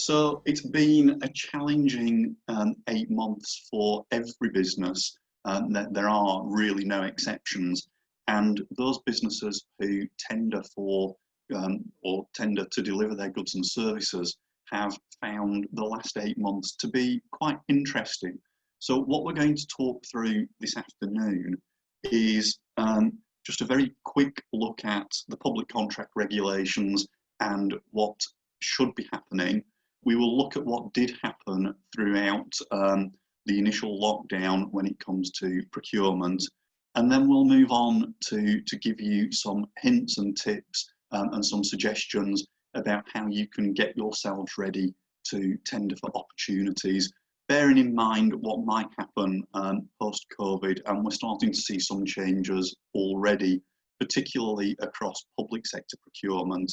So it's been a challenging 8 months for every business. There are really no exceptions, and those businesses who tender for or tender to deliver their goods and services have found the last 8 months to be quite interesting. So what we're going to talk through this afternoon is just a very quick look at the public contract regulations and what should be happening. We will look at what did happen throughout the initial lockdown when it comes to procurement, and then we'll move on to give you some hints and tips and some suggestions about how you can get yourselves ready to tender for opportunities, bearing in mind what might happen post-COVID, and we're starting to see some changes already, particularly across public sector procurement.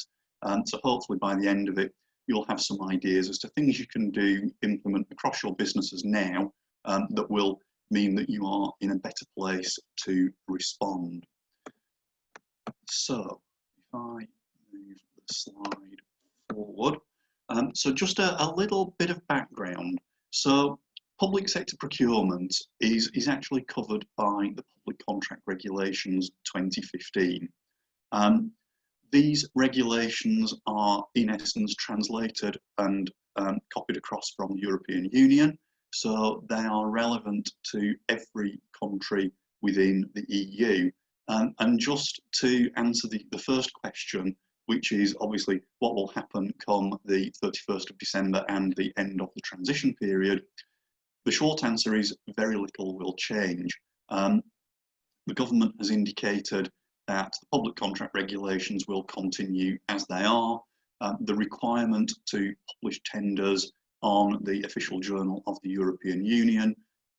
So hopefully by the end of it, you'll have some ideas as to things you can do, implement across your businesses now that will mean that you are in a better place to respond. So if I move the slide forward. So just a little bit of background. So public sector procurement is actually covered by the Public Contract Regulations 2015. These regulations are in essence translated and copied across from the European Union, so they are relevant to every country within the EU. And just to answer the first question, which is obviously what will happen come the 31st of December and the end of the transition period, the short answer is very little will change. The government has indicated that the public contract regulations will continue as they are. The requirement to publish tenders on the official journal of the European Union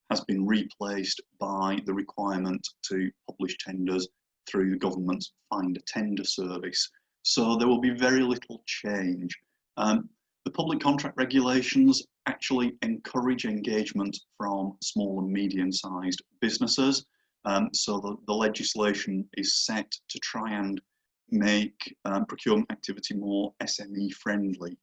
has been replaced by the requirement to publish tenders through the government's Find a Tender service. So there will be very little change. The public contract regulations actually encourage engagement from small and medium-sized businesses. So the legislation is set to try and make procurement activity more SME friendly.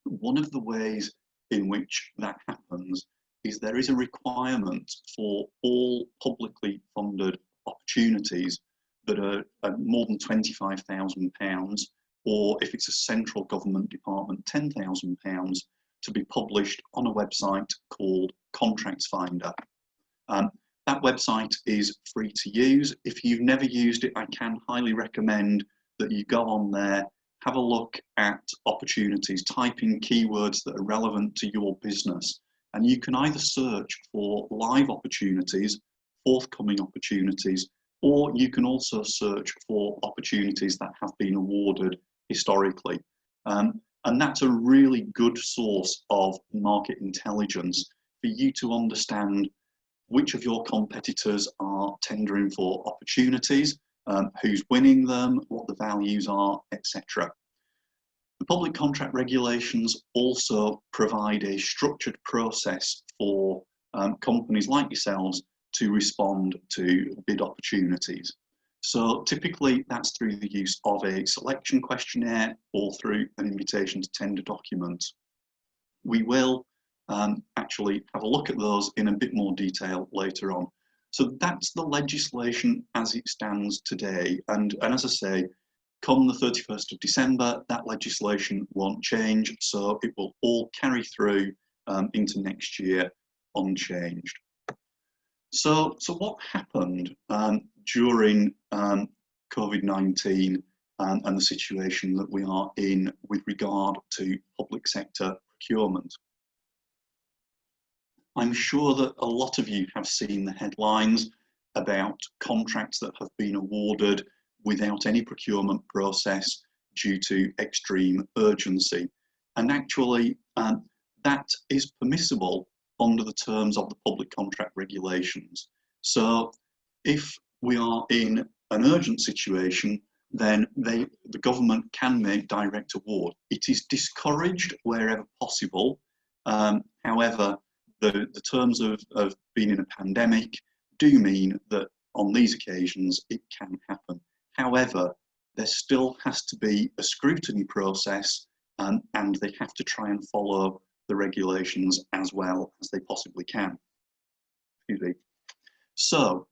One of the ways in which that happens is there is a requirement for all publicly funded opportunities that are more than £25,000, or if it's a central government department, £10,000, to be published on a website called Contracts Finder. That website is free to use. If you've never used it, I can highly recommend that you go on there, have a look at opportunities, type in keywords that are relevant to your business, and you can either search for live opportunities, forthcoming opportunities, or you can also search for opportunities that have been awarded historically. And that's a really good source of market intelligence for you to understand which of your competitors are tendering for opportunities, who's winning them, what the values are, etc. The public contract regulations also provide a structured process for companies like yourselves to respond to bid opportunities. So typically that's through the use of a selection questionnaire or through an invitation to tender document. We will actually have a look at those in a bit more detail later on. So that's the legislation as it stands today. And as I say, come the 31st of December, that legislation won't change. So it will all carry through into next year unchanged. So what happened during COVID-19 and the situation that we are in with regard to public sector procurement? I'm sure that a lot of you have seen the headlines about contracts that have been awarded without any procurement process due to extreme urgency. And actually, that is permissible under the terms of the public contract regulations. So if we are in an urgent situation, then the government can make direct award. It is discouraged wherever possible. However, the terms of being in a pandemic do mean that on these occasions it can happen. However, there still has to be a scrutiny process and they have to try and follow the regulations as well as they possibly can. Excuse me. So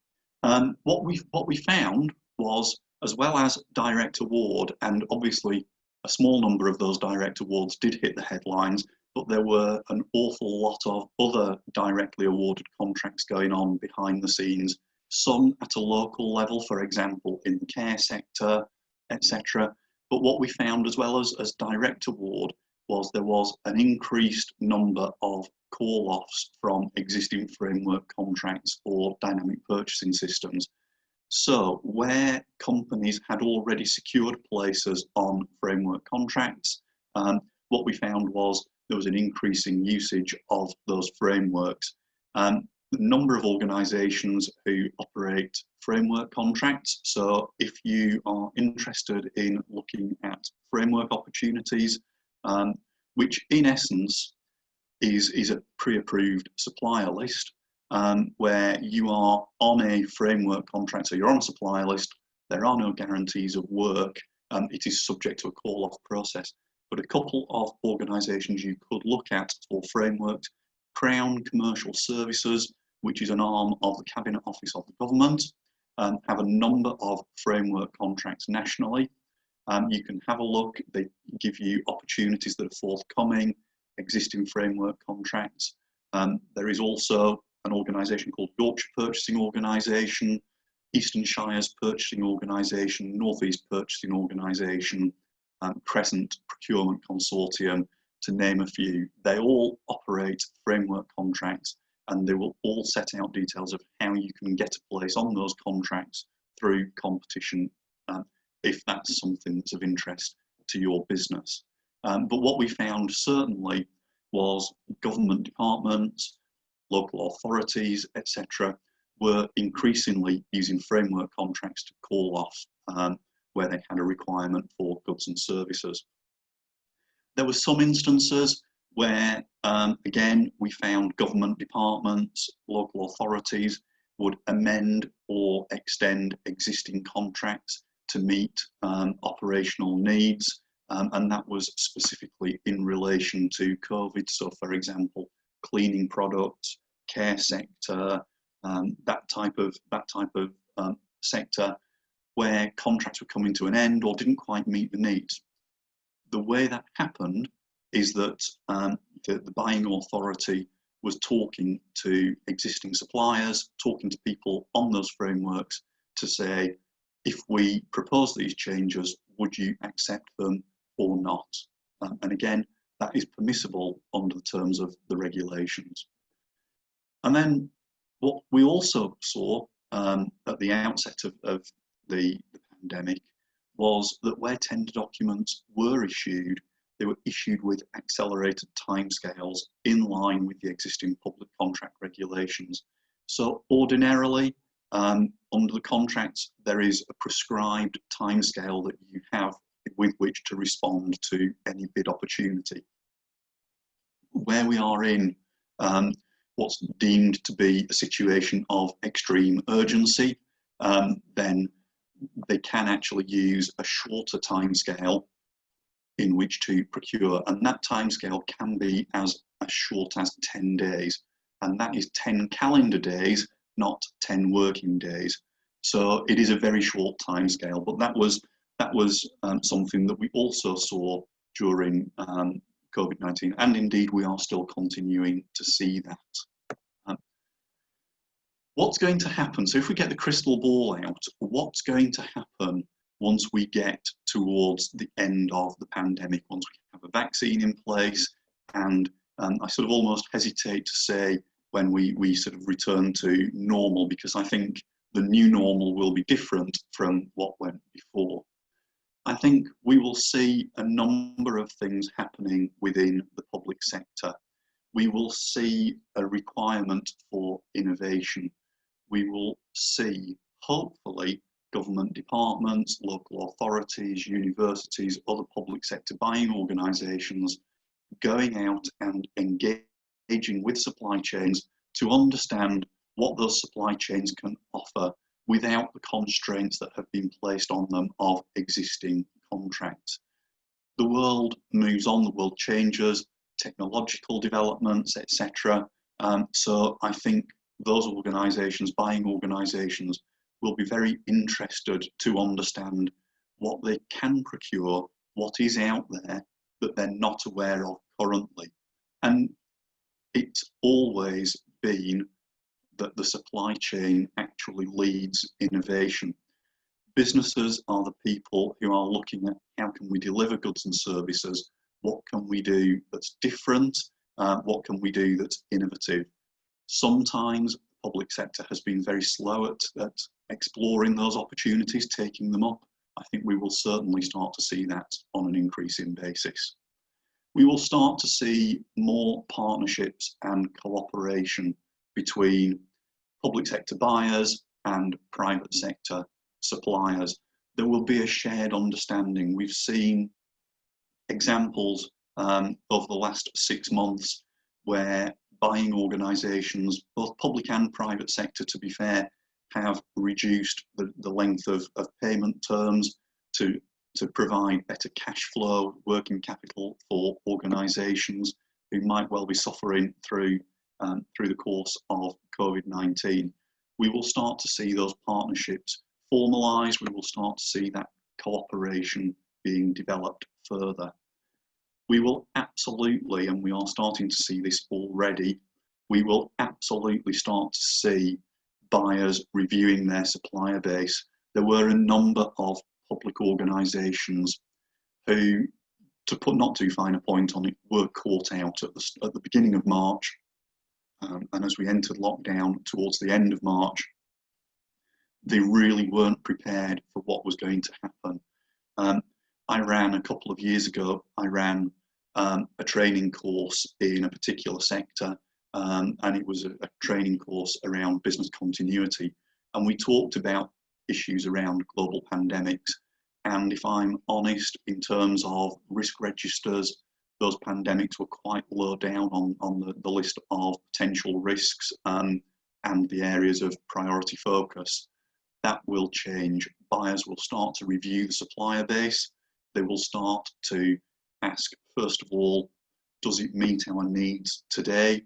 what we found was, as well as direct award, and obviously a small number of those direct awards did hit the headlines, but there were an awful lot of other directly awarded contracts going on behind the scenes, some at a local level, for example, in the care sector, etc. But what we found, as well as direct award, was there was an increased number of call-offs from existing framework contracts or dynamic purchasing systems. So where companies had already secured places on framework contracts, what we found was there was an increasing usage of those frameworks. The number of organisations who operate framework contracts, so if you are interested in looking at framework opportunities, which in essence is a pre-approved supplier list, where you are on a framework contract, so you're on a supplier list, there are no guarantees of work, it is subject to a call-off process. But a couple of organisations you could look at for frameworks: Crown Commercial Services, which is an arm of the Cabinet Office of the government, have a number of framework contracts nationally. You can have a look, they give you opportunities that are forthcoming, existing framework contracts. There is also an organisation called Yorkshire Purchasing Organisation, Eastern Shires Purchasing Organisation, North East Purchasing Organisation, Crescent Procurement Consortium, to name a few. They all operate framework contracts, and they will all set out details of how you can get a place on those contracts through competition, if that's something that's of interest to your business. But what we found certainly was government departments, local authorities, etc., were increasingly using framework contracts to call off where they had a requirement for goods and services. There were some instances where, again, we found government departments, local authorities would amend or extend existing contracts to meet operational needs, and that was specifically in relation to COVID. So, for example, cleaning products, care sector, that type of sector, where contracts were coming to an end or didn't quite meet the needs. The way that happened is that the buying authority was talking to existing suppliers, talking to people on those frameworks to say, if we propose these changes, would you accept them or not? And again, that is permissible under the terms of the regulations. And then what we also saw at the outset of the pandemic was that where tender documents were issued, they were issued with accelerated timescales in line with the existing public contract regulations. So ordinarily, under the contracts, there is a prescribed timescale that you have with which to respond to any bid opportunity. Where we are in what's deemed to be a situation of extreme urgency, then they can actually use a shorter timescale in which to procure, and that timescale can be as short as 10 days, and that is 10 calendar days, not 10 working days. So it is a very short timescale, but that was something that we also saw during COVID-19, and indeed we are still continuing to see that. What's going to happen? So if we get the crystal ball out, what's going to happen once we get towards the end of the pandemic, once we have a vaccine in place, and I sort of almost hesitate to say when we sort of return to normal, because I think the new normal will be different from what went before. I think we will see a number of things happening within the public sector. We will see a requirement for innovation. We will see, hopefully, government departments, local authorities, universities, other public sector buying organisations going out and engaging with supply chains to understand what those supply chains can offer without the constraints that have been placed on them of existing contracts. the world moves on, the world changes, technological developments, etc. So I think those organisations, buying organisations, will be very interested to understand what they can procure, what is out there that they're not aware of currently. And it's always been that the supply chain actually leads innovation. Businesses are the people who are looking at how can we deliver goods and services, what can we do that's different, what can we do that's innovative. Sometimes the public sector has been very slow at exploring those opportunities, taking them up. I think we will certainly start to see that on an increasing basis. We will start to see more partnerships and cooperation between public sector buyers and private sector suppliers. There will be a shared understanding. We've seen examples over the last 6 months where buying organisations, both public and private sector to be fair, have reduced the length of payment terms to provide better cash flow, working capital for organisations who might well be suffering through the course of COVID-19. We will start to see those partnerships formalised. We will start to see that cooperation being developed further. We will absolutely, and we are starting to see this already, we will absolutely start to see buyers reviewing their supplier base. There were a number of public organisations who, to put not too fine a point on it, were caught out at the beginning of March. And as we entered lockdown towards the end of March, they really weren't prepared for what was going to happen. I ran a couple of years ago, I ran a training course in a particular sector, and it was a training course around business continuity. And we talked about issues around global pandemics. And if I'm honest, in terms of risk registers, those pandemics were quite low down on the list of potential risks and the areas of priority focus. That will change. Buyers will start to review the supplier base. They will start to ask, first of all, does it meet our needs today?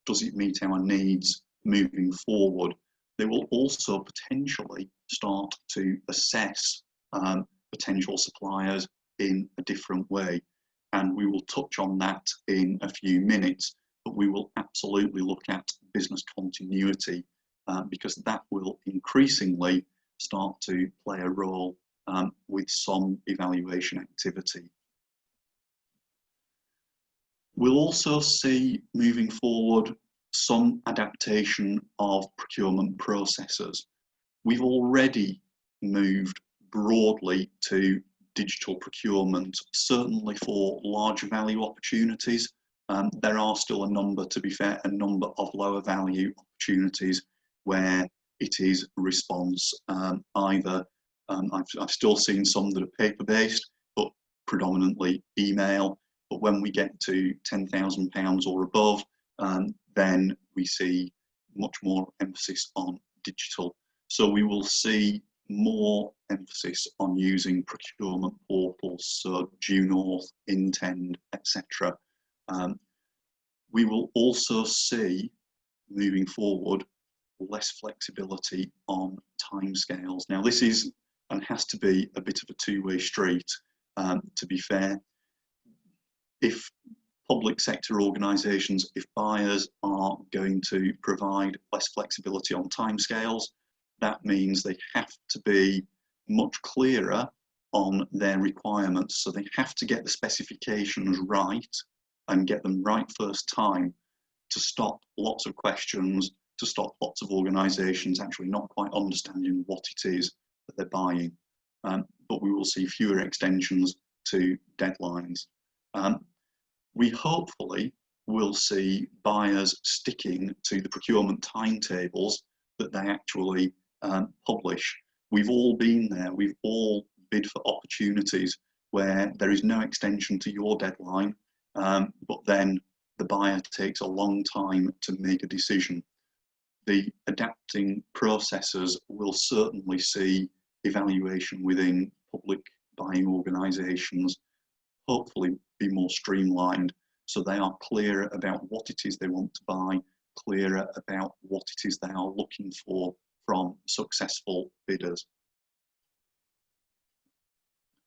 Does it meet our needs moving forward? They will also potentially start to assess potential suppliers in a different way. And we will touch on that in a few minutes, but we will absolutely look at business continuity because that will increasingly start to play a role with some evaluation activity. We'll also see moving forward some adaptation of procurement processes. We've already moved broadly to digital procurement, certainly for large value opportunities. There are still a number, to be fair, a number of lower value opportunities where it is response. I've still seen some that are paper-based, but predominantly email. But when we get to £10,000 or above, then we see much more emphasis on digital. So we will see more emphasis on using procurement portals, so Due North, Intend, etc. We will also see, moving forward, less flexibility on timescales. Now this is and has to be a bit of a two-way street, to be fair. If public sector organisations, if buyers are going to provide less flexibility on timescales, that means they have to be much clearer on their requirements. So they have to get the specifications right and get them right first time to stop lots of questions, to stop lots of organisations actually not quite understanding what it is that they're buying. But we will see fewer extensions to deadlines. We hopefully will see buyers sticking to the procurement timetables that they actually publish. We've all been there, we've all bid for opportunities where there is no extension to your deadline, but then the buyer takes a long time to make a decision. The adapting processes will certainly see evaluation within public buying organisations hopefully be more streamlined, so they are clearer about what it is they want to buy, clearer about what it is they are looking for from successful bidders.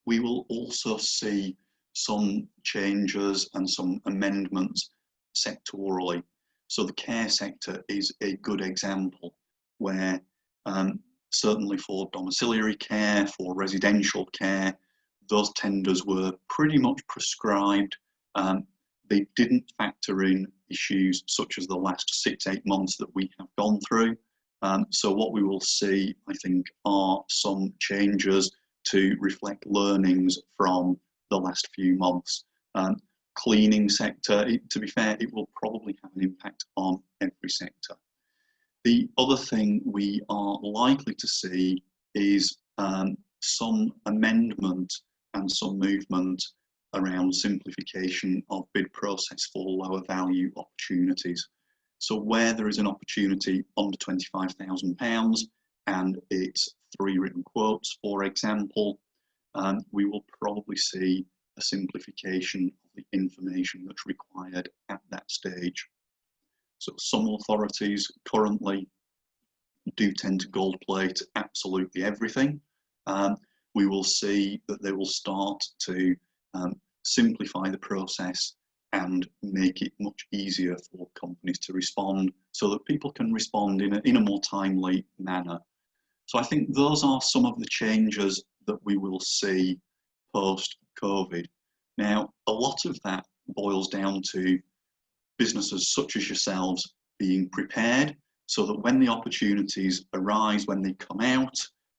We will also see some changes and some amendments sectorally. So the care sector is a good example where certainly for domiciliary care, for residential care, those tenders were pretty much prescribed. They didn't factor in issues such as the last 6-8 months that we have gone through. So what we will see, I think, are some changes to reflect learnings from the last few months. Cleaning sector, to be fair, it will probably have an impact on every sector. The other thing we are likely to see is some amendment and some movement around simplification of bid process for lower value opportunities. So where there is an opportunity under £25,000 and it's 3 written quotes, for example, we will probably see a simplification of the information that's required at that stage. So some authorities currently do tend to gold plate absolutely everything. We will see that they will start to simplify the process and make it much easier for companies to respond so that people can respond in a more timely manner. So I think those are some of the changes that we will see post-COVID. Now, a lot of that boils down to businesses such as yourselves being prepared so that when the opportunities arise, when they come out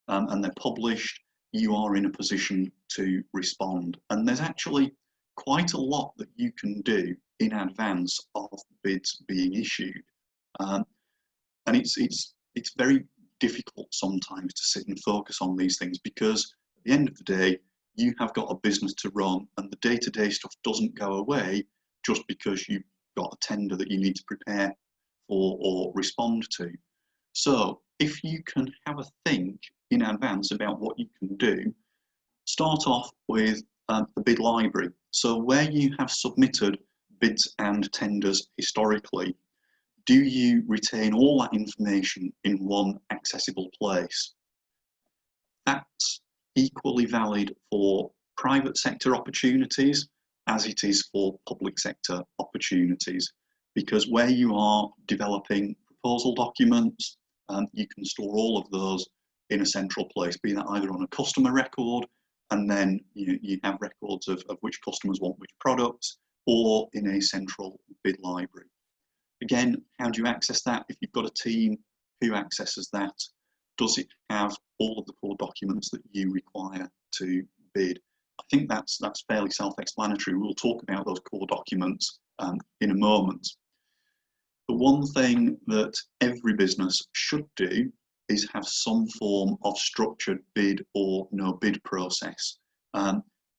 and they're published, you are in a position to respond. And there's actually quite a lot that you can do in advance of bids being issued. And it's very difficult sometimes to sit and focus on these things because at the end of the day, you have got a business to run and the day-to-day stuff doesn't go away just because you've got a tender that you need to prepare for or respond to. So if you can have a think in advance about what you can do, start off with the bid library. So where you have submitted bids and tenders historically, do you retain all that information in one accessible place? That's equally valid for private sector opportunities as it is for public sector opportunities, because where you are developing proposal documents, you can store all of those in a central place, be that either on a customer record, and then you have records of which customers want which products, or in a central bid library. Again, how do you access that? If you've got a team, who accesses that? Does it have all of the core documents that you require to bid? I think that's fairly self-explanatory. We'll talk about those core documents in a moment. The one thing that every business should do is have some form of structured bid or no bid process.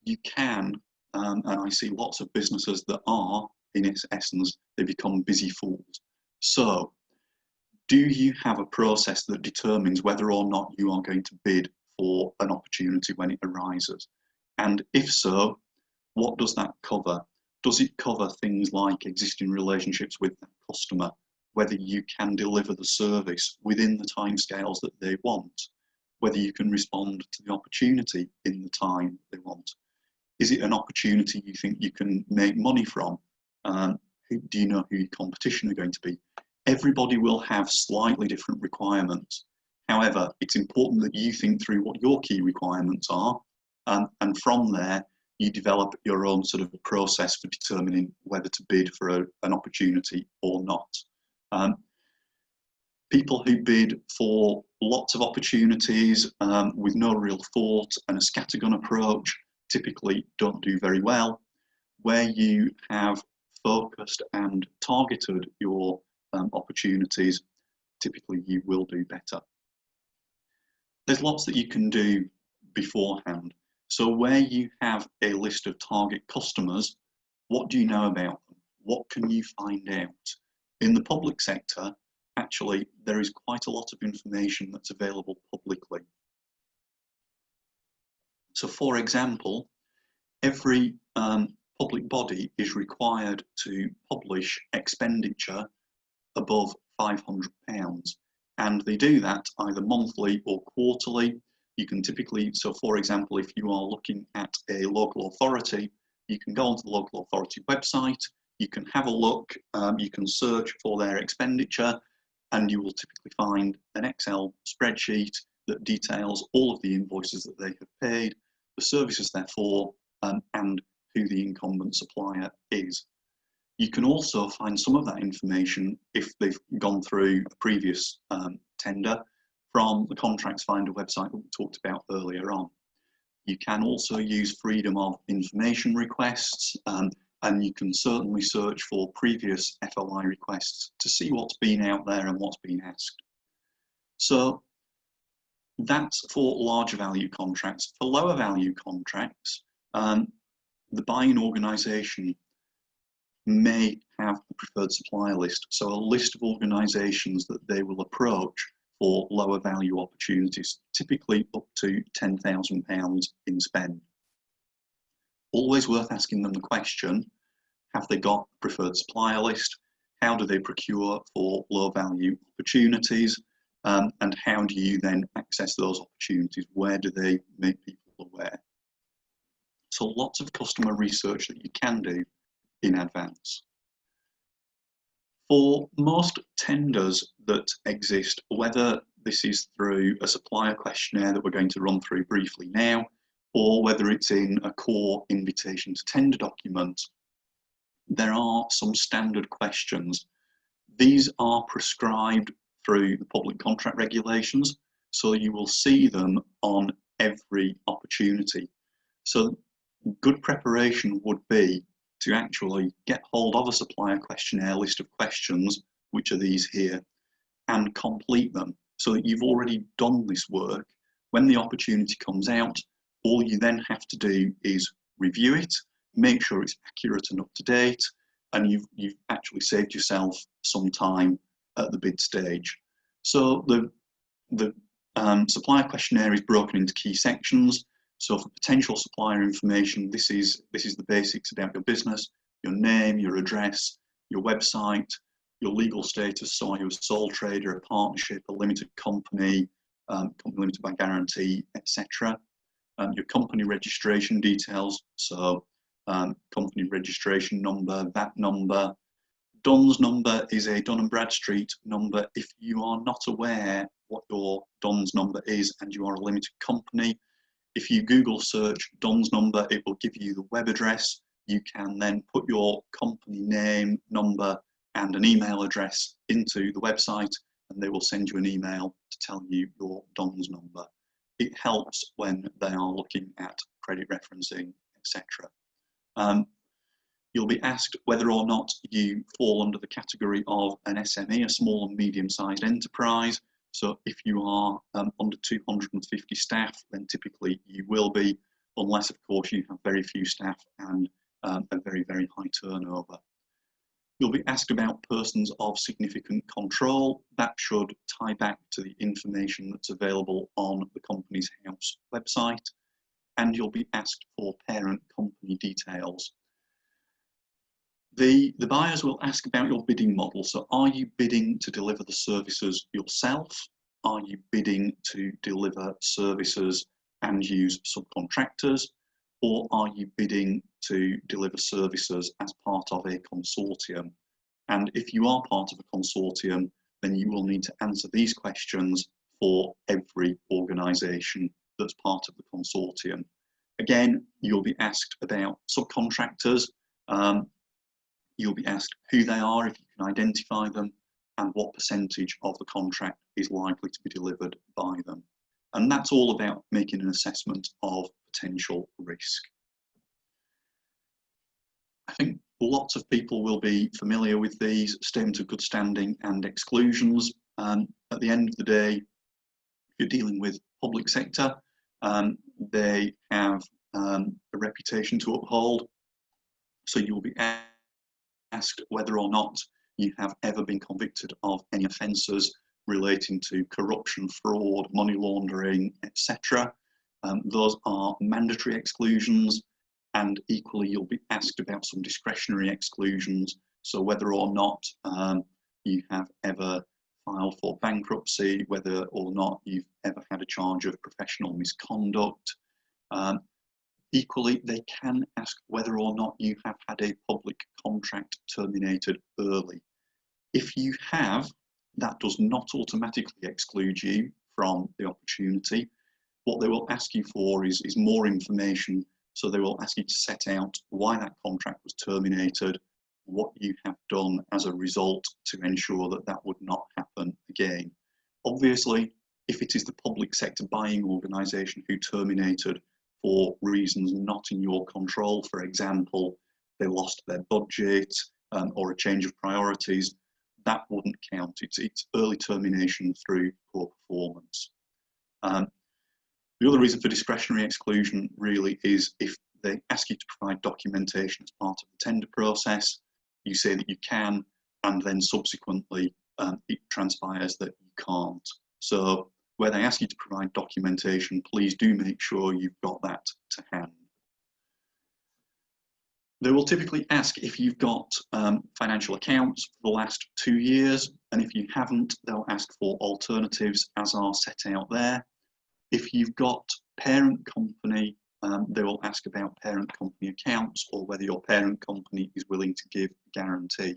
You can, and I see lots of businesses that are, in its essence, they become busy fools. So, do you have a process that determines whether or not you are going to bid for an opportunity when it arises? And if so, what does that cover? Does it cover things like existing relationships with the customer, whether you can deliver the service within the timescales that they want, whether you can respond to the opportunity in the time they want? Is it an opportunity you think you can make money from? Do you know who your competition are going to be? Everybody will have slightly different requirements. However, it's important that you think through what your key requirements are, and from there, you develop your own sort of process for determining whether to bid for an opportunity or not. People who bid for lots of opportunities with no real thought and a scattergun approach typically don't do very well. Where you have focused and targeted your opportunities, typically you will do better. There's lots that you can do beforehand. So where you have a list of target customers, what do you know about them? What can you find out? In the public sector, actually, there is quite a lot of information that's available publicly. So for example, every public body is required to publish expenditure above £500, and they do that either monthly or quarterly. You can typically, so for example, if you are looking at a local authority, you can go onto the local authority website, you can have a look, you can search for their expenditure, and you will typically find an Excel spreadsheet that details all of the invoices that they have paid, the services they're for, and who the incumbent supplier is. You can also find some of that information if they've gone through a previous tender from the Contracts Finder website that we talked about earlier on. You can also use freedom of information requests, and you can certainly search for previous FOI requests to see what's been out there and what's been asked. So that's for larger value contracts. For lower value contracts, the buying organisation may have a preferred supplier list, so a list of organisations that they will approach for lower value opportunities, typically up to £10,000 in spend. Always worth asking them the question, have they got a preferred supplier list? How do they procure for low value opportunities? And how do you then access those opportunities? Where do they make people aware? So lots of customer research that you can do in advance. For most tenders that exist, whether this is through a supplier questionnaire that we're going to run through briefly now, or whether it's in a core invitation to tender document, there are some standard questions. These are prescribed through the public contract regulations, so you will see them on every opportunity. So good preparation would be to actually get hold of a supplier questionnaire list of questions, which are these here, and complete them so that you've already done this work. When the opportunity comes out, all you then have to do is review it, make sure it's accurate and up to date, and you've actually saved yourself some time at the bid stage. So the supplier questionnaire is broken into key sections. So for potential supplier information, this is the basics about your business, your name, your address, your website, your legal status, so are you a sole trader, a partnership, a limited company, company limited by guarantee, etc. Your company registration details, so company registration number, VAT number. DUNS number is a Dun & Bradstreet number. If you are not aware what your DUNS number is and you are a limited company, if you Google search DUNS number, it will give you the web address. You can then put your company name, number, and an email address into the website, and they will send you an email to tell you your DUNS number. It helps when they are looking at credit referencing, etc. You'll be asked whether or not you fall under the category of an SME, a small and medium-sized enterprise. So if you are under 250 staff, then typically you will be, unless of course you have very few staff and a very, very high turnover. You'll be asked about persons of significant control. That should tie back to the information that's available on the Companies House website. And you'll be asked for parent company details. The buyers will ask about your bidding model. So are you bidding to deliver the services yourself? Are you bidding to deliver services and use subcontractors? Or are you bidding to deliver services as part of a consortium? And if you are part of a consortium, then you will need to answer these questions for every organisation that's part of the consortium. Again, you'll be asked about subcontractors. You'll be asked who they are, if you can identify them, and what percentage of the contract is likely to be delivered by them. And that's all about making an assessment of potential risk. I think lots of people will be familiar with these statement of good standing and exclusions. At the end of the day, if you're dealing with public sector, they have a reputation to uphold. So you'll be asked whether or not you have ever been convicted of any offences relating to corruption, fraud, money laundering, etc. Those are mandatory exclusions, and equally you'll be asked about some discretionary exclusions, so whether or not you have ever filed for bankruptcy, whether or not you've ever had a charge of professional misconduct. Equally, they can ask whether or not you have had a public contract terminated early. If you have, that does not automatically exclude you from the opportunity. What they will ask you for is more information. So they will ask you to set out why that contract was terminated, what you have done as a result to ensure that that would not happen again. Obviously, if it is the public sector buying organisation who terminated for reasons not in your control, for example, they lost their budget or a change of priorities, that wouldn't count. It's early termination through poor performance. The other reason for discretionary exclusion really is if they ask you to provide documentation as part of the tender process, you say that you can, and then subsequently it transpires that you can't. So where they ask you to provide documentation, please do make sure you've got that to hand. They will typically ask if you've got financial accounts for the last 2 years, and if you haven't, they'll ask for alternatives as are set out there. If you've got parent company, they will ask about parent company accounts or whether your parent company is willing to give a guarantee.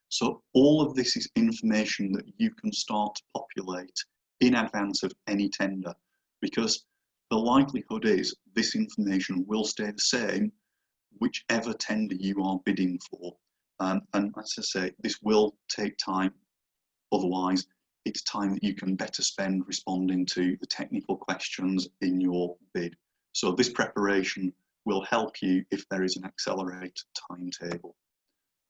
So all of this is information that you can start to populate in advance of any tender, because the likelihood is this information will stay the same whichever tender you are bidding for. And as I say, this will take time. Otherwise, it's time that you can better spend responding to the technical questions in your bid. So this preparation will help you if there is an accelerated timetable.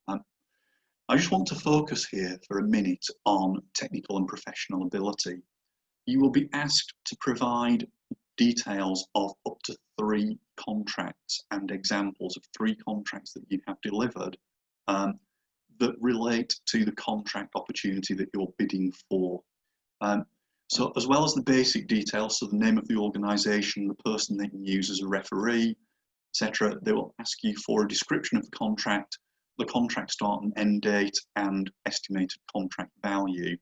I just want to focus here for a minute on technical and professional ability. You will be asked to provide details of up to 3 contracts and examples of 3 contracts that you have delivered that relate to the contract opportunity that you're bidding for. So as well as the basic details, so the name of the organisation, the person they can use as a referee, etc., they will ask you for a description of the contract start and end date, and estimated contract value.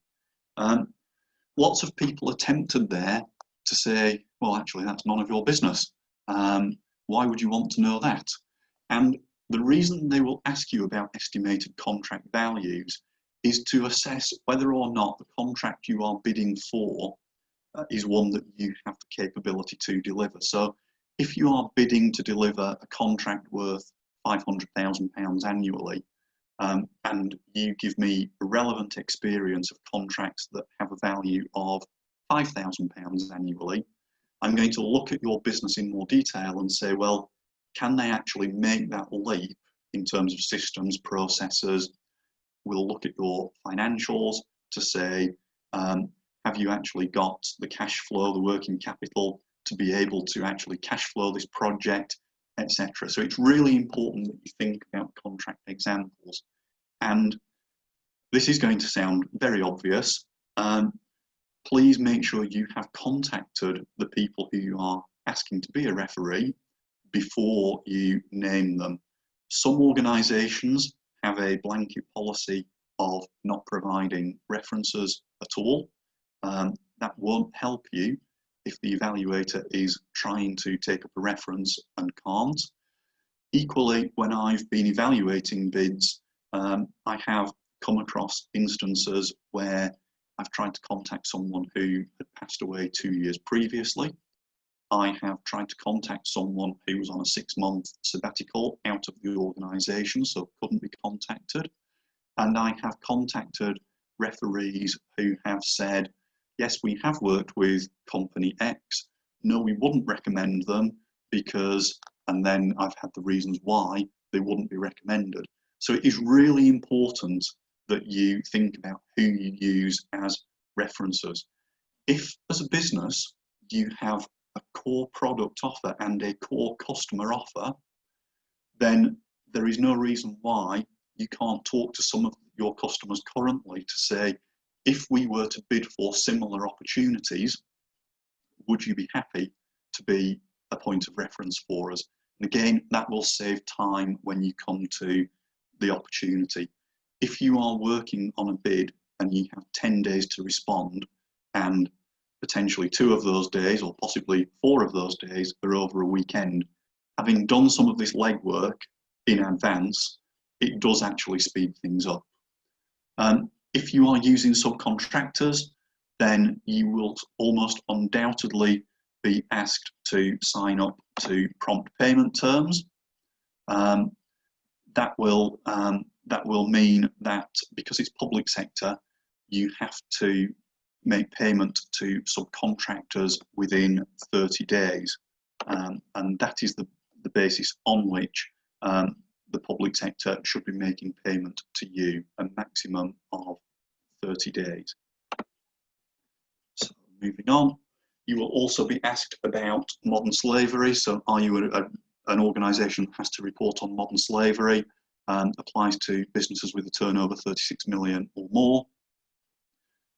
Lots of people are tempted there to say, well, actually, that's none of your business. Why would you want to know that? And the reason they will ask you about estimated contract values is to assess whether or not the contract you are bidding for is one that you have the capability to deliver. So if you are bidding to deliver a contract worth £500,000 annually, and you give me a relevant experience of contracts that have a value of £5,000 annually, I'm going to look at your business in more detail and say, well, can they actually make that leap in terms of systems, processes? We'll look at your financials to say, have you actually got the cash flow, the working capital to be able to actually cash flow this project, etc. So it's really important that you think about contract examples. And this is going to sound very obvious. Please make sure you have contacted the people who you are asking to be a referee before you name them. Some organisations have a blanket policy of not providing references at all. That won't help you if the evaluator is trying to take up a reference and can't. Equally, when I've been evaluating bids, I have come across instances where I've tried to contact someone who had passed away 2 years previously. I have tried to contact someone who was on a 6-month sabbatical out of the organisation, so couldn't be contacted. And I have contacted referees who have said, yes, we have worked with company X. No, we wouldn't recommend them because, and then I've had the reasons why they wouldn't be recommended. So it is really important that you think about who you use as references. If, as a business, you have a core product offer and a core customer offer, then there is no reason why you can't talk to some of your customers currently to say, if we were to bid for similar opportunities, would you be happy to be a point of reference for us? And again, that will save time when you come to the opportunity. If you are working on a bid and you have 10 days to respond, and potentially 2 of those days, or possibly 4 of those days, are over a weekend, having done some of this legwork in advance, it does actually speed things up. If you are using subcontractors, then you will almost undoubtedly be asked to sign up to prompt payment terms. That will mean that because it's public sector, you have to make payment to subcontractors within 30 days. And that is the basis on which the public sector should be making payment to you, a maximum of 30 days. So moving on, you will also be asked about modern slavery. So are you an organisation that has to report on modern slavery? Applies to businesses with a turnover 36 million or more.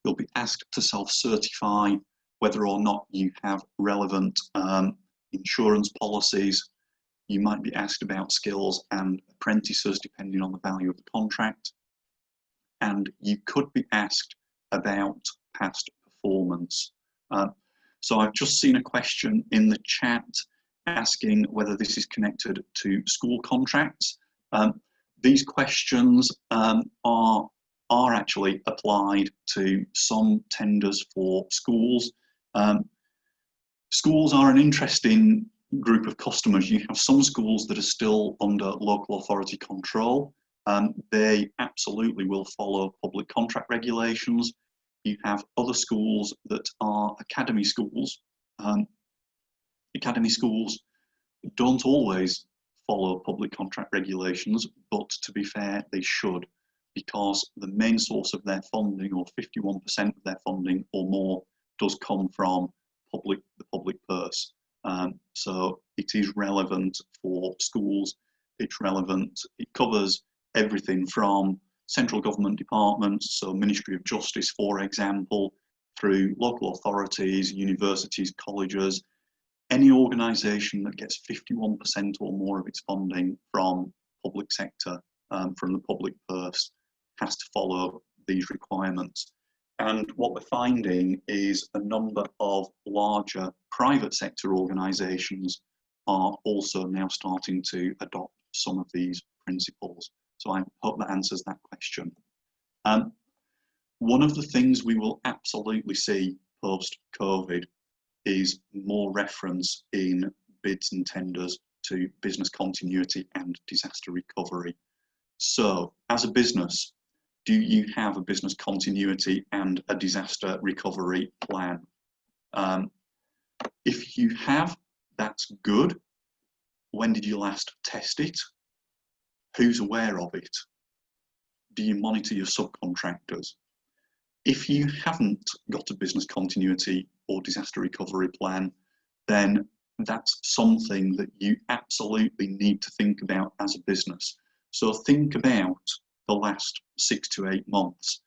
You'll be asked to self-certify whether or not you have relevant insurance policies. You might be asked about skills and apprentices depending on the value of the contract. And you could be asked about past performance. So I've just seen a question in the chat asking whether this is connected to school contracts. These questions are actually applied to some tenders for schools. Schools are an interesting group of customers. You have some schools that are still under local authority control. They absolutely will follow public contract regulations. You have other schools that are academy schools. Academy schools don't always follow public contract regulations, but to be fair, they should, because the main source of their funding, or 51% of their funding or more, does come from the public purse. So it is relevant for schools. It's relevant. It covers everything from central government departments, so Ministry of Justice, for example, through local authorities, universities, colleges. Any organisation that gets 51% or more of its funding from public sector, from the public purse, has to follow these requirements. And what we're finding is a number of larger private sector organisations are also now starting to adopt some of these principles. So I hope that answers that question. One of the things we will absolutely see post-COVID is more reference in bids and tenders to business continuity and disaster recovery. So as a business, do you have a business continuity and a disaster recovery plan? If you have, that's good. When did you last test it? Who's aware of it? Do you monitor your subcontractors? If you haven't got a business continuity or disaster recovery plan, then that's something that you absolutely need to think about as a business. So think about the last 6 to 8 months.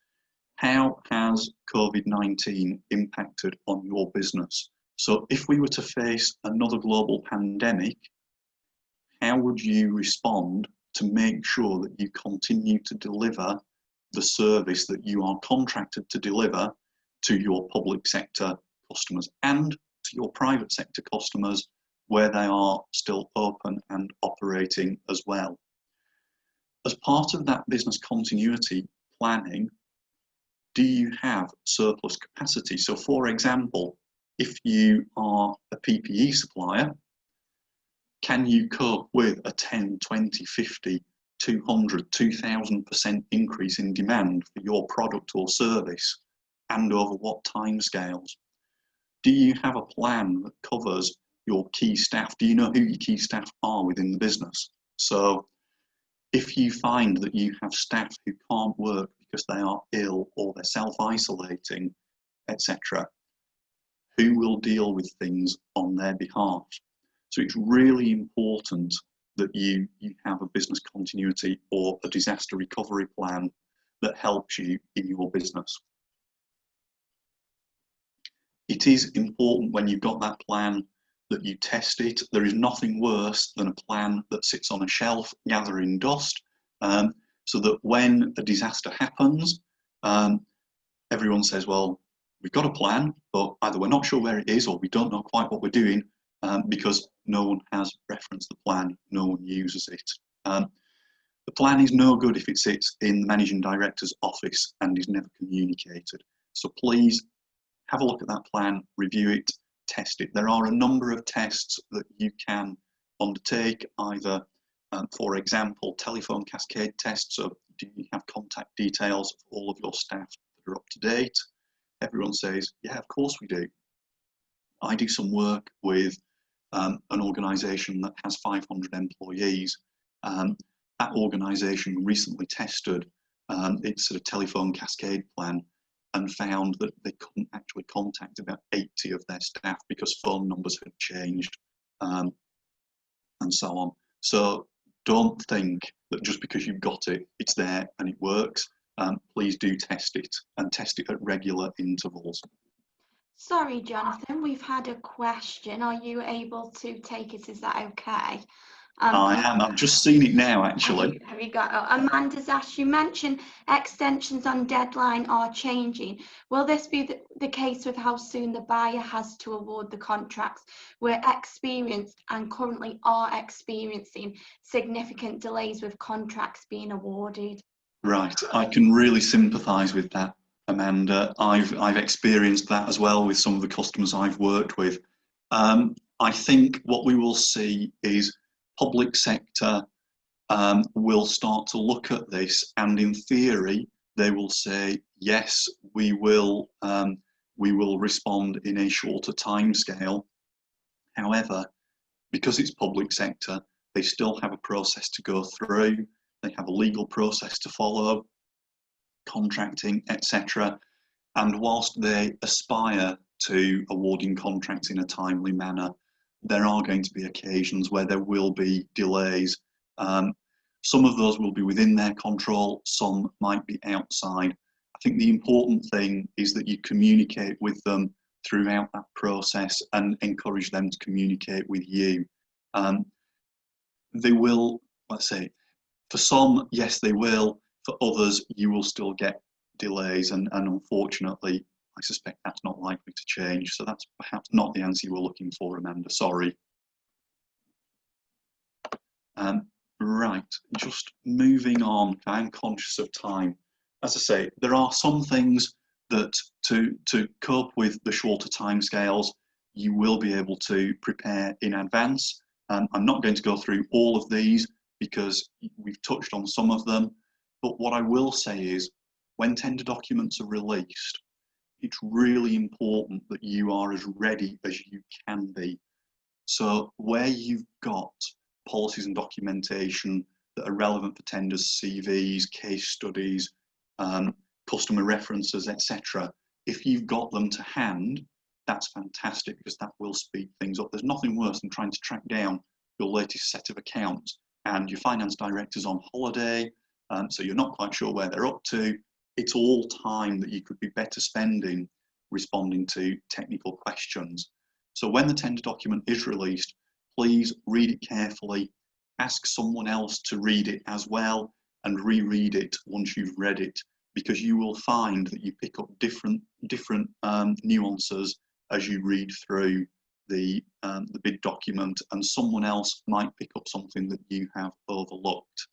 How has COVID-19 impacted on your business? So if we were to face another global pandemic, how would you respond to make sure that you continue to deliver the service that you are contracted to deliver to your public sector customers and to your private sector customers where they are still open and operating as well? As part of that business continuity planning, do you have surplus capacity? So for example, if you are a PPE supplier, can you cope with a 10, 20, 50, 200, 2000% increase in demand for your product or service, and over what timescales? Do you have a plan that covers your key staff? Do you know who your key staff are within the business? So if you find that you have staff who can't work because they are ill or they're self-isolating, etc., who will deal with things on their behalf? So it's really important that you have a business continuity or a disaster recovery plan that helps you in your business. It is important when you've got that plan that you test it. There is nothing worse than a plan that sits on a shelf gathering dust, so that when a disaster happens, everyone says, well, we've got a plan, but either we're not sure where it is or we don't know quite what we're doing, because no one has referenced the plan, no one uses it. The plan is no good if it sits in the managing director's office and is never communicated. So please have a look at that plan, review it, test it. There are a number of tests that you can undertake, either, for example, telephone cascade tests. So do you have contact details of all of your staff that are up to date? Everyone says, yeah, of course we do. I do some work with an organisation that has 500 employees. That organisation recently tested its sort of telephone cascade plan and found that they couldn't actually contact about 80 of their staff because phone numbers had changed, and so on. So don't think that just because you've got it, it's there and it works. Please do test it, and test it at regular intervals. Sorry, Jonathan, we've had a question. Are you able to take it? Is that okay? I am. I've just seen it now, actually. Have you got? Amanda's asked, you mentioned extensions on deadline are changing. Will this be the case with how soon the buyer has to award the contracts? We're experienced and currently are experiencing significant delays with contracts being awarded. Right. I can really sympathise with that, Amanda. I've experienced that as well with some of the customers I've worked with. I think what we will see is public sector will start to look at this, and in theory they will say, yes, we will respond in a shorter timescale. However, because it's public sector, they still have a process to go through. They have a legal process to follow, contracting, etc. And whilst they aspire to awarding contracts in a timely manner, there are going to be occasions where there will be delays. Some of those will be within their control, some might be outside. I think the important thing is that you communicate with them throughout that process and encourage them to communicate with you. They will, let's say, for some, yes, they will. For others, you will still get delays, and unfortunately, I suspect that's not likely to change. So that's perhaps not the answer you were looking for, Amanda. Sorry. Right, just moving on. I'm conscious of time. As I say, there are some things that to cope with the shorter timescales, you will be able to prepare in advance. I'm not going to go through all of these because we've touched on some of them, but what I will say is when tender documents are released, it's really important that you are as ready as you can be. So where you've got policies and documentation that are relevant for tenders, CVs, case studies, customer references, etc., if you've got them to hand, that's fantastic because that will speed things up. There's nothing worse than trying to track down your latest set of accounts and your finance director's on holiday, so you're not quite sure where they're up to. It's all time that you could be better spending responding to technical questions. So when the tender document is released, please read it carefully, ask someone else to read it as well, and reread it once you've read it, because you will find that you pick up different nuances as you read through the bid document, and someone else might pick up something that you have overlooked.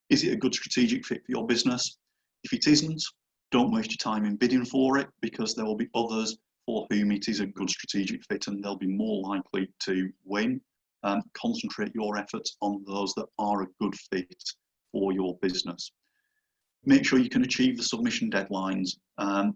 Is it a good strategic fit for your business? If it isn't, don't waste your time in bidding for it, because there will be others for whom it is a good strategic fit and they'll be more likely to win. Concentrate your efforts on those that are a good fit for your business. Make sure you can achieve the submission deadlines. I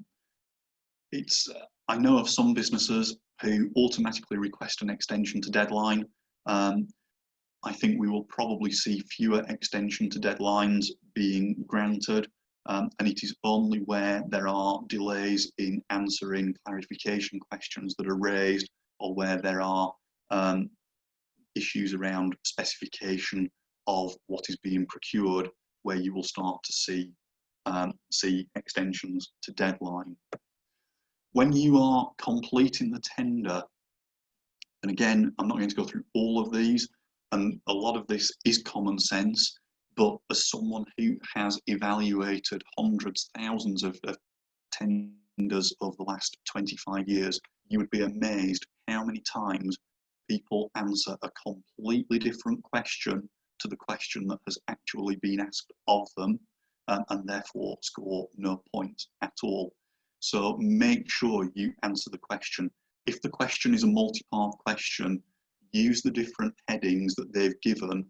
know of some businesses who automatically request an extension to deadline. I think we will probably see fewer extension to deadlines being granted, and it is only where there are delays in answering clarification questions that are raised, or where there are issues around specification of what is being procured, where you will start to see extensions to deadline. When you are completing the tender, And again, I'm not going to go through all of these, and a lot of this is common sense, but as someone who has evaluated hundreds, thousands of tenders over the last 25 years, you would be amazed how many times people answer a completely different question to the question that has actually been asked of them, and therefore score no points at all. So make sure you answer the question. If the question is a multi-part question, use the different headings that they've given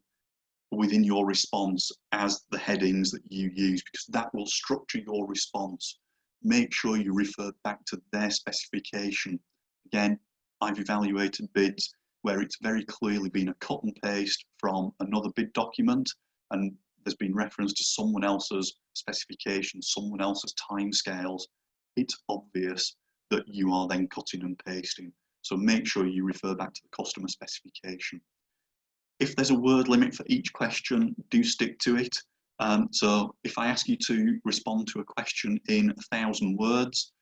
within your response as the headings that you use, because that will structure your response. Make sure you refer back to their specification. Again, I've evaluated bids where it's very clearly been a cut and paste from another bid document, and there's been reference to someone else's specification, someone else's timescales. It's obvious that you are then cutting and pasting. So make sure you refer back to the customer specification. If there's a word limit for each question, do stick to it. So if I ask you to respond to a question in 1,000 words,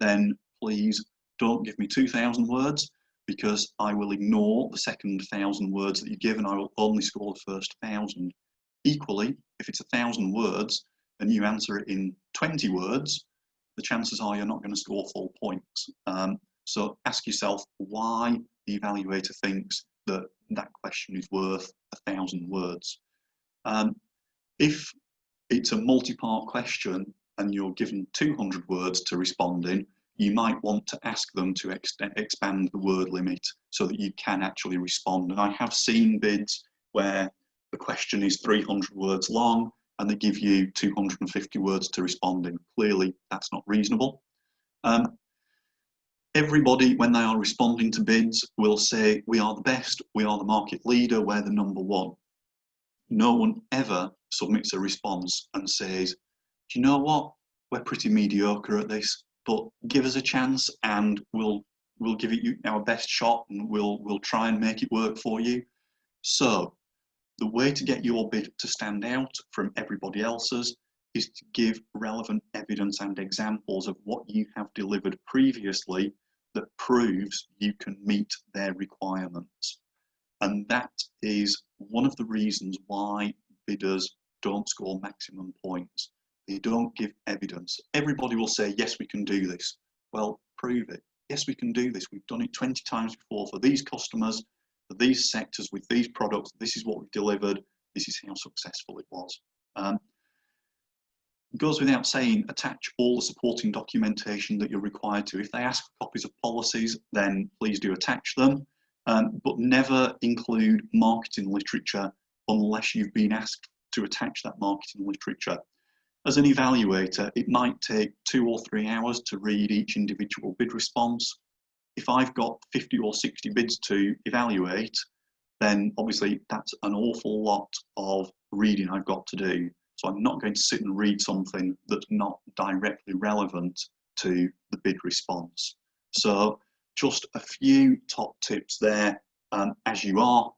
then please don't give me 2,000 words, because I will ignore the second 1,000 words that you give, and I will only score the first 1,000. Equally, if it's 1,000 words and you answer it in 20 words, the chances are you're not going to score full points. So ask yourself why the evaluator thinks that that question is worth 1,000 words. If it's a multi-part question and you're given 200 words to respond in, you might want to ask them to expand the word limit so that you can actually respond. And I have seen bids where the question is 300 words long and they give you 250 words to respond in. Clearly, that's not reasonable. Everybody, when they are responding to bids, will say, we are the best, we are the market leader, we're the number one. No one ever submits a response and says, do you know what, we're pretty mediocre at this, but give us a chance and we'll give it you our best shot, and we'll try and make it work for you. So the way to get your bid to stand out from everybody else's is to give relevant evidence and examples of what you have delivered previously that proves you can meet their requirements. And that is one of the reasons why bidders don't score maximum points. They don't give evidence. Everybody will say, yes, we can do this. Well, prove it. Yes, we can do this. We've done it 20 times before for these customers, for these sectors, with these products. This is what we've delivered. This is how successful it was. It goes without saying, attach all the supporting documentation that you're required to. If they ask for copies of policies, then please do attach them, but never include marketing literature unless you've been asked to attach that marketing literature. As an evaluator, it might take 2 or 3 hours to read each individual bid response. If I've got 50 or 60 bids to evaluate, then obviously that's an awful lot of reading I've got to do. So I'm not going to sit and read something that's not directly relevant to the bid response. So just a few top tips there as you are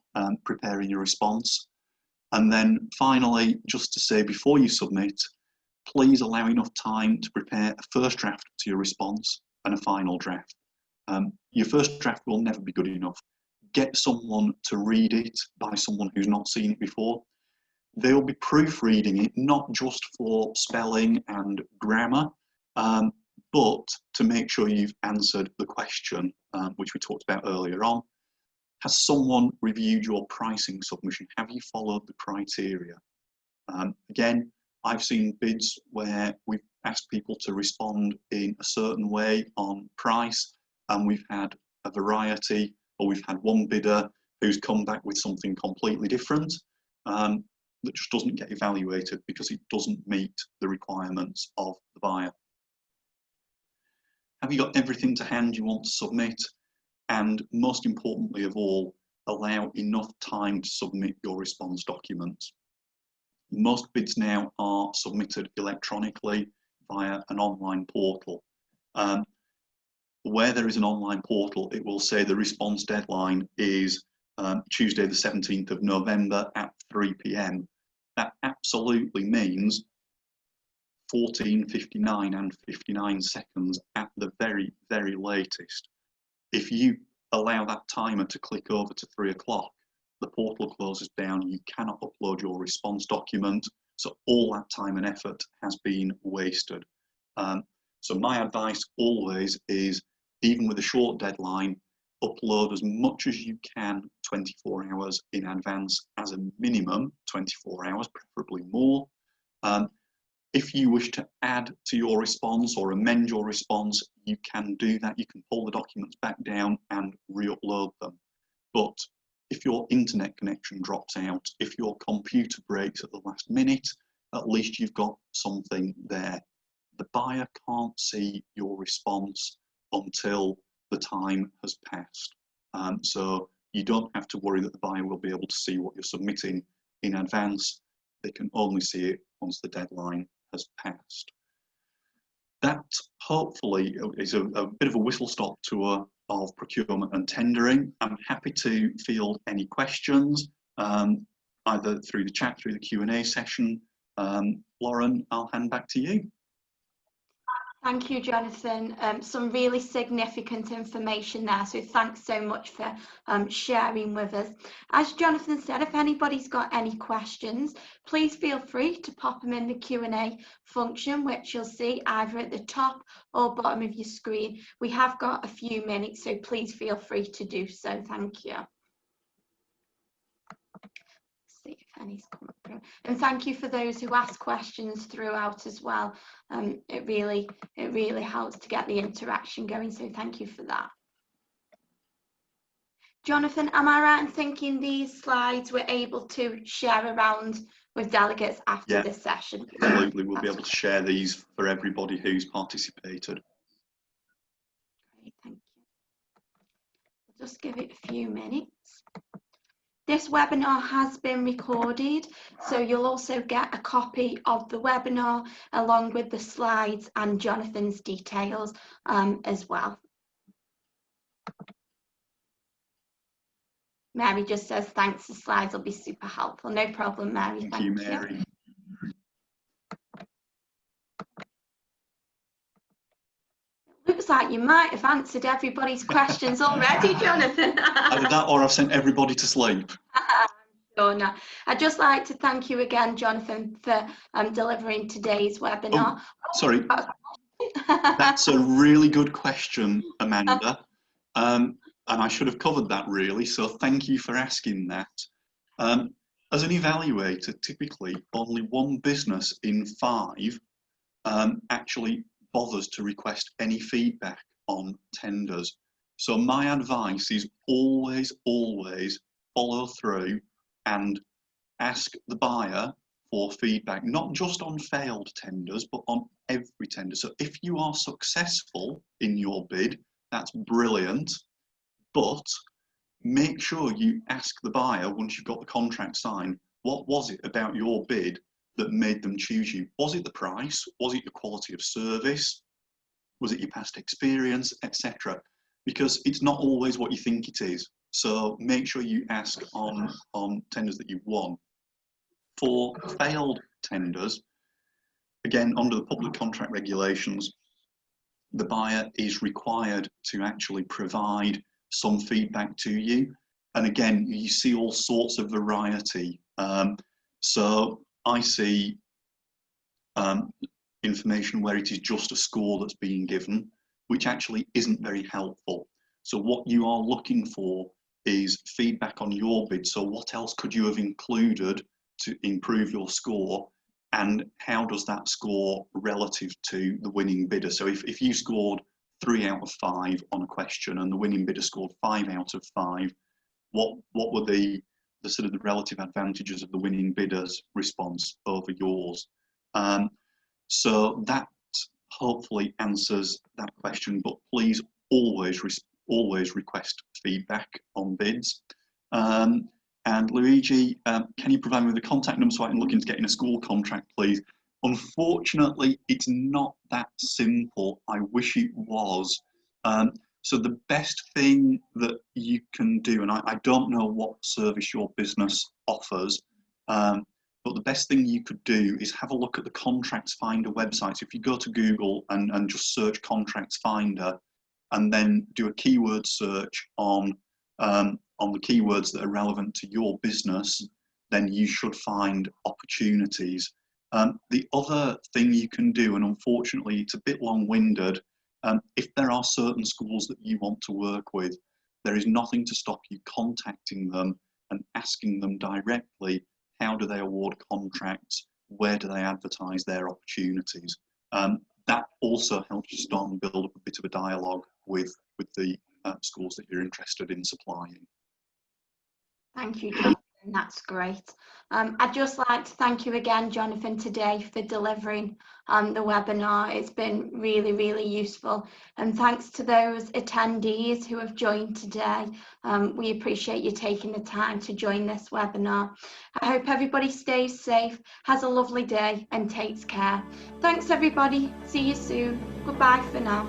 preparing your response. And then finally, just to say before you submit, please allow enough time to prepare a first draft to your response and a final draft. Your first draft will never be good enough. Get someone to read it by someone who's not seen it before. They'll be proofreading it, not just for spelling and grammar, but to make sure you've answered the question, which we talked about earlier on. Has someone reviewed your pricing submission? Have you followed the criteria? Again, I've seen bids where we've asked people to respond in a certain way on price, and we've had a variety, or we've had one bidder who's come back with something completely different. That just doesn't get evaluated because it doesn't meet the requirements of the buyer. Have you got everything to hand you want to submit? And most importantly of all, allow enough time to submit your response documents. Most bids now are submitted electronically via an online portal. Where there is an online portal, it will say the response deadline is Tuesday the 17th of November at 3 p.m. That absolutely means 14:59 and 59 seconds at the very, very latest. If you allow that timer to click over to 3 o'clock, the portal closes down, you cannot upload your response document, so all that time and effort has been wasted. So my advice always is, even with a short deadline, upload as much as you can 24 hours in advance, as a minimum 24 hours, preferably more. If you wish to add to your response or amend your response, you can do that. You can pull the documents back down and re-upload them. But if your internet connection drops out, if your computer breaks at the last minute, at least you've got something there. The buyer can't see your response until the time has passed. So you don't have to worry that the buyer will be able to see what you're submitting in advance. They can only see it once the deadline has passed. That hopefully is a bit of a whistle-stop tour of procurement and tendering. I'm happy to field any questions, either through the chat, through the Q&A session. Lauren, I'll hand back to you. Thank you, Jonathan. Some really significant information there, so thanks so much for sharing with us. As Jonathan said, if anybody's got any questions, please feel free to pop them in the Q&A function, which you'll see either at the top or bottom of your screen. We have got a few minutes, so please feel free to do so. Thank you. See if any's come through, and thank you for those who ask questions throughout as well. It really helps to get the interaction going, so thank you for that. Jonathan, am I right in thinking these slides we're able to share around with delegates after this session? Absolutely, we'll be able to share these for everybody who's participated. Great, thank you. I'll just give it a few minutes. This webinar has been recorded, so you'll also get a copy of the webinar along with the slides and Jonathan's details as well. Mary just says thanks, the slides will be super helpful. No problem, Mary. Thank you, Mary. Looks like you might have answered everybody's questions already, Jonathan. Either that or I've sent everybody to sleep. Oh, no. I'd just like to thank you again, Jonathan, for delivering today's webinar. Oh, sorry, that's a really good question, Amanda. And I should have covered that really, so thank you for asking that. As an evaluator, typically only one business in 5 actually bothers to request any feedback on tenders. So my advice is always follow through and ask the buyer for feedback, not just on failed tenders, but on every tender. So if you are successful in your bid, that's brilliant, but make sure you ask the buyer once you've got the contract signed, what was it about your bid that made them choose you? Was it the price? Was it your quality of service? Was it your past experience, etc.? Because it's not always what you think it is. So make sure you ask on tenders that you've won. For failed tenders, again, under the public contract regulations, the buyer is required to actually provide some feedback to you. And again, you see all sorts of variety. So I see information where it is just a score that's being given, which actually isn't very helpful. So what you are looking for is feedback on your bid. So what else could you have included to improve your score, and how does that score relative to the winning bidder? So if you scored 3 out of 5 on a question and the winning bidder scored 5 out of 5, what were the sort of the relative advantages of the winning bidder's response over yours? So that hopefully answers that question, but please always request feedback on bids. And Luigi, can you provide me with a contact number so I can look into getting a school contract, please? Unfortunately, it's not that simple. I wish it was. So the best thing that you can do, and I don't know what service your business offers, but the best thing you could do is have a look at the Contracts Finder website. So if you go to Google and just search Contracts Finder, and then do a keyword search on the keywords that are relevant to your business, then you should find opportunities. The other thing you can do, and unfortunately it's a bit long-winded, if there are certain schools that you want to work with, there is nothing to stop you contacting them and asking them directly, how do they award contracts, where do they advertise their opportunities. That also helps you start and build up a bit of a dialogue with the schools that you're interested in supplying. Thank you, Jonathan. That's great. I'd just like to thank you again, Jonathan, today for delivering the webinar. It's been really, really useful. And thanks to those attendees who have joined today. We appreciate you taking the time to join this webinar. I hope everybody stays safe, has a lovely day and takes care. Thanks, everybody. See you soon. Goodbye for now.